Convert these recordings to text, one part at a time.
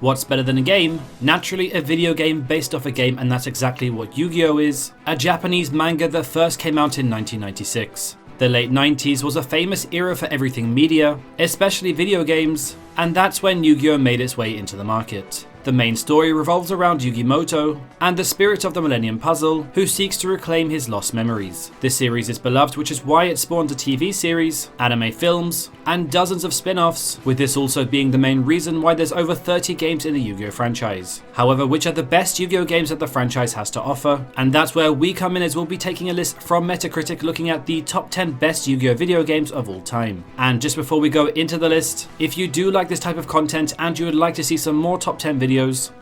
What's better than a game? Naturally, a video game based off a game, and that's exactly what Yugioh is, a Japanese manga that first came out in 1996. The late 90s was a famous era for everything media, especially video games, and that's when Yugioh made its way into the market. The main story revolves around Yugimoto and the spirit of the Millennium Puzzle, who seeks to reclaim his lost memories. This series is beloved, which is why it spawned a TV series, anime films, and dozens of spin-offs, with this also being the main reason why there's over 30 games in the Yu-Gi-Oh franchise. However, which are the best Yu-Gi-Oh games that the franchise has to offer? And that's where we come in, as we'll be taking a list from Metacritic looking at the top 10 best Yu-Gi-Oh video games of all time. And just before we go into the list, if you do like this type of content and you would like to see some more top 10 videos,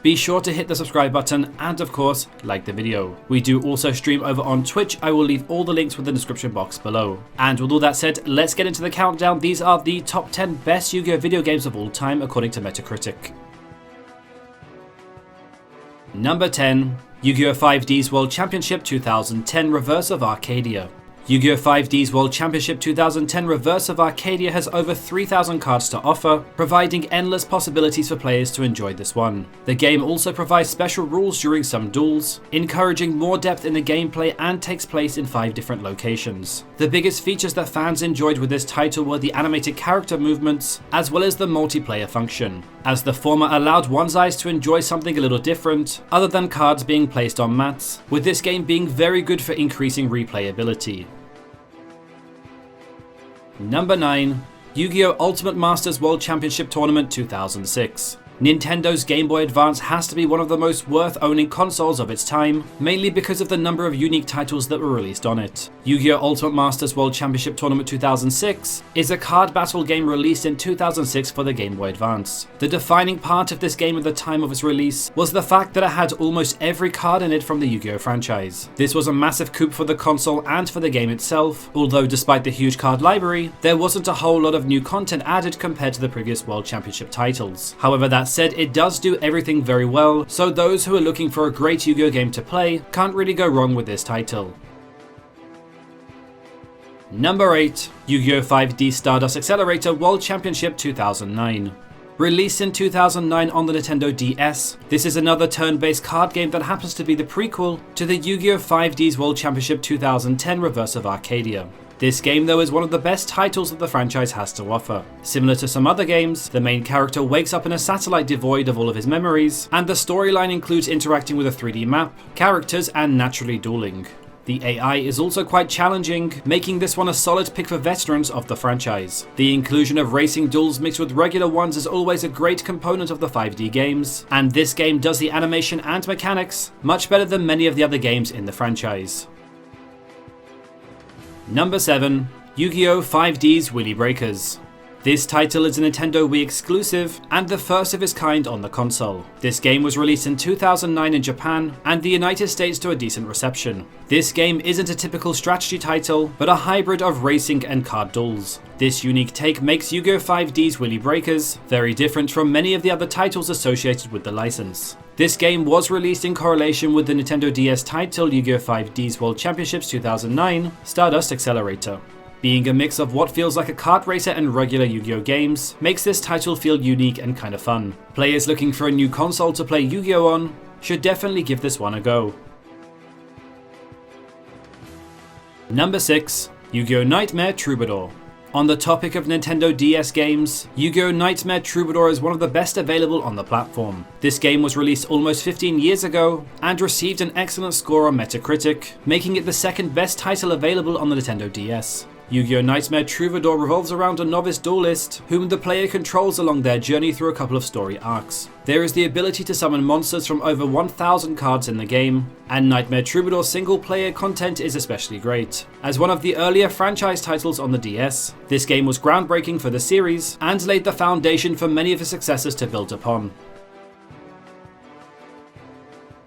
be sure to hit the subscribe button and of course like the video. We do also stream over on Twitch. I will leave all the links within the description box below. And with all that said, let's get into the countdown. These are the top 10 best Yu-Gi-Oh video games of all time according to Metacritic. Number 10. Yu-Gi-Oh 5D's World Championship 2010 Reverse of Arcadia. Yu-Gi-Oh 5D's World Championship 2010 Reverse of Arcadia has over 3,000 cards to offer, providing endless possibilities for players to enjoy this one. The game also provides special rules during some duels, encouraging more depth in the gameplay, and takes place in 5 different locations. The biggest features that fans enjoyed with this title were the animated character movements, as well as the multiplayer function, as the former allowed one's eyes to enjoy something a little different, other than cards being placed on mats, with this game being very good for increasing replayability. Number 9. Yu-Gi-Oh! Ultimate Masters World Championship Tournament 2006. Nintendo's Game Boy Advance has to be one of the most worth owning consoles of its time, mainly because of the number of unique titles that were released on it. Yu-Gi-Oh! Ultimate Masters World Championship Tournament 2006 is a card battle game released in 2006 for the Game Boy Advance. The defining part of this game at the time of its release was the fact that it had almost every card in it from the Yu-Gi-Oh! franchise. This was a massive coup for the console and for the game itself, although despite the huge card library, there wasn't a whole lot of new content added compared to the previous World Championship titles. However, that said, it does do everything very well, so those who are looking for a great Yu-Gi-Oh game to play can't really go wrong with this title. Number 8. Yu-Gi-Oh 5D Stardust Accelerator World Championship 2009. Released in 2009 on the Nintendo DS, this is another turn-based card game that happens to be the prequel to the Yu-Gi-Oh 5D's World Championship 2010 Reverse of Arcadia. This game though is one of the best titles that the franchise has to offer. Similar to some other games, the main character wakes up in a satellite devoid of all of his memories, and the storyline includes interacting with a 3D map, characters, and naturally dueling. The AI is also quite challenging, making this one a solid pick for veterans of the franchise. The inclusion of racing duels mixed with regular ones is always a great component of the 5D games, and this game does the animation and mechanics much better than many of the other games in the franchise. Number 7. Yu-Gi-Oh 5D's Wheelie Breakers. This title is a Nintendo Wii exclusive and the first of its kind on the console. This game was released in 2009 in Japan and the United States to a decent reception. This game isn't a typical strategy title, but a hybrid of racing and card duels. This unique take makes Yu-Gi-Oh 5D's Wheelie Breakers very different from many of the other titles associated with the license. This game was released in correlation with the Nintendo DS title Yu-Gi-Oh 5D's World Championships 2009 Stardust Accelerator. Being a mix of what feels like a kart racer and regular Yu-Gi-Oh games makes this title feel unique and kind of fun. Players looking for a new console to play Yu-Gi-Oh on should definitely give this one a go. Number 6. Yu-Gi-Oh Nightmare Troubadour. On the topic of Nintendo DS games, Yu-Gi-Oh Nightmare Troubadour is one of the best available on the platform. This game was released almost 15 years ago and received an excellent score on Metacritic, making it the second best title available on the Nintendo DS. Yu-Gi-Oh Nightmare Troubadour revolves around a novice duelist whom the player controls along their journey through a couple of story arcs. There is the ability to summon monsters from over 1,000 cards in the game, and Nightmare Troubadour single player content is especially great. As one of the earlier franchise titles on the DS, this game was groundbreaking for the series and laid the foundation for many of the successors to build upon.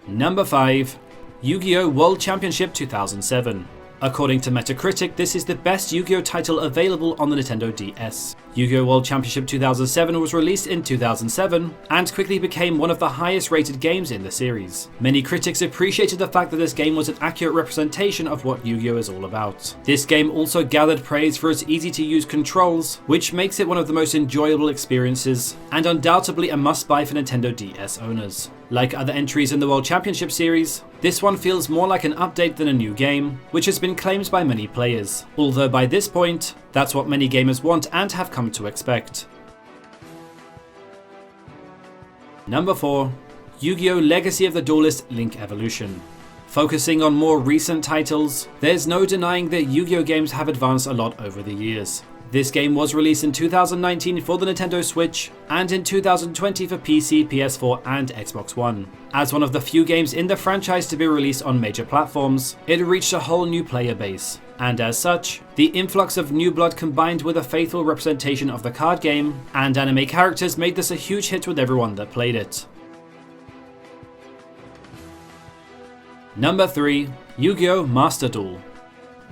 Number 5. Yu-Gi-Oh! World Championship 2007. According to Metacritic, this is the best Yu-Gi-Oh! Title available on the Nintendo DS. Yu-Gi-Oh! World Championship 2007 was released in 2007 and quickly became one of the highest rated games in the series. Many critics appreciated the fact that this game was an accurate representation of what Yu-Gi-Oh! Is all about. This game also gathered praise for its easy to use controls, which makes it one of the most enjoyable experiences and undoubtedly a must-buy for Nintendo DS owners. Like other entries in the World Championship series, this one feels more like an update than a new game, which has been claimed by many players, although by this point, that's what many gamers want and have come to expect. Number 4. Yu-Gi-Oh! Legacy of the Duelist Link Evolution. Focusing on more recent titles, there's no denying that Yu-Gi-Oh! Games have advanced a lot over the years. This game was released in 2019 for the Nintendo Switch and in 2020 for PC, PS4 and Xbox One. As one of the few games in the franchise to be released on major platforms, it reached a whole new player base, and as such, the influx of new blood combined with a faithful representation of the card game and anime characters made this a huge hit with everyone that played it. Number 3. Yu-Gi-Oh! Master Duel.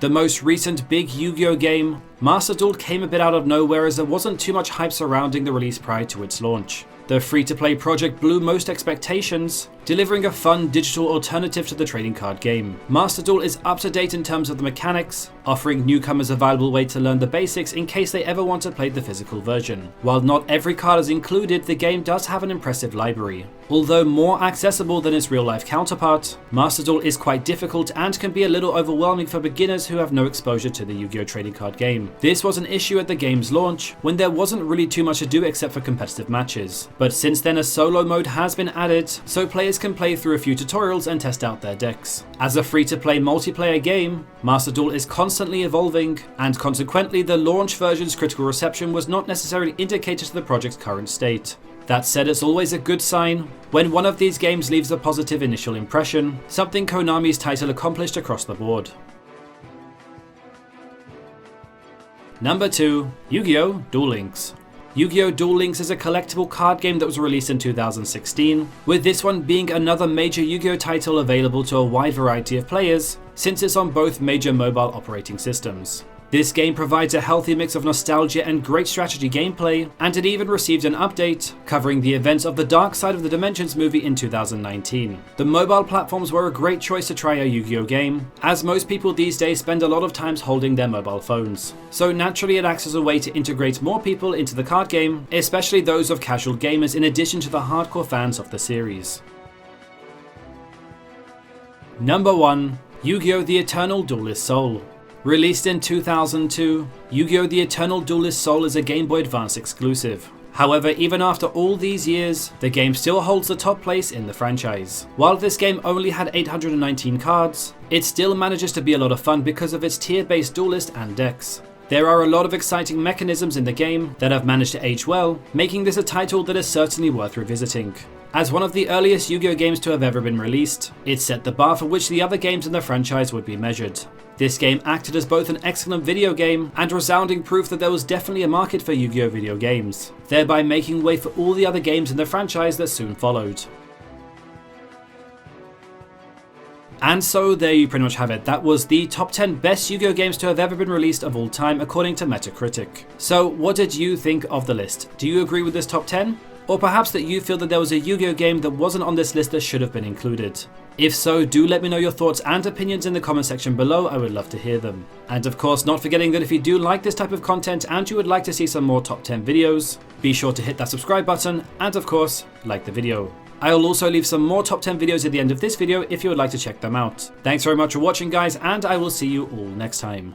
The most recent big Yu-Gi-Oh! Game, Master Duel, came a bit out of nowhere as there wasn't too much hype surrounding the release prior to its launch. The free-to-play project blew most expectations, delivering a fun digital alternative to the trading card game. Master Duel is up to date in terms of the mechanics, offering newcomers a valuable way to learn the basics in case they ever want to play the physical version. While not every card is included, the game does have an impressive library. Although more accessible than its real-life counterpart, Master Duel is quite difficult and can be a little overwhelming for beginners who have no exposure to the Yu-Gi-Oh! Trading card game. This was an issue at the game's launch, when there wasn't really too much to do except for competitive matches. But since then a solo mode has been added, so players can play through a few tutorials and test out their decks. As a free-to-play multiplayer game, Master Duel is constantly evolving, and consequently the launch version's critical reception was not necessarily indicated to the project's current state. That said, it's always a good sign when one of these games leaves a positive initial impression, something Konami's title accomplished across the board. Number 2. Yu-Gi-Oh! Duel Links. Yu-Gi-Oh! Duel Links is a collectible card game that was released in 2016, with this one being another major Yu-Gi-Oh! Title available to a wide variety of players, since it's on both major mobile operating systems. This game provides a healthy mix of nostalgia and great strategy gameplay, and it even received an update covering the events of the Dark Side of the Dimensions movie in 2019. The mobile platforms were a great choice to try a Yu-Gi-Oh! Game, as most people these days spend a lot of times holding their mobile phones. So naturally it acts as a way to integrate more people into the card game, especially those of casual gamers in addition to the hardcore fans of the series. Number 1. Yu-Gi-Oh! The Eternal Duelist Soul. Released in 2002, Yu-Gi-Oh! The Eternal Duelist Soul is a Game Boy Advance exclusive. However, even after all these years, the game still holds the top place in the franchise. While this game only had 819 cards, it still manages to be a lot of fun because of its tier-based duelist and decks. There are a lot of exciting mechanisms in the game that have managed to age well, making this a title that is certainly worth revisiting. As one of the earliest Yu-Gi-Oh! Games to have ever been released, it set the bar for which the other games in the franchise would be measured. This game acted as both an excellent video game and resounding proof that there was definitely a market for Yu-Gi-Oh! Video games, thereby making way for all the other games in the franchise that soon followed. And so there you pretty much have it. That was the top 10 best Yu-Gi-Oh! Games to have ever been released of all time according to Metacritic. So what did you think of the list? Do you agree with this top 10? Or perhaps that you feel that there was a Yu-Gi-Oh! Game that wasn't on this list that should have been included? If so, do let me know your thoughts and opinions in the comment section below. I would love to hear them. And of course, not forgetting that if you do like this type of content and you would like to see some more top 10 videos, be sure to hit that subscribe button and of course, like the video. I'll also leave some more top 10 videos at the end of this video if you would like to check them out. Thanks very much for watching guys, and I will see you all next time.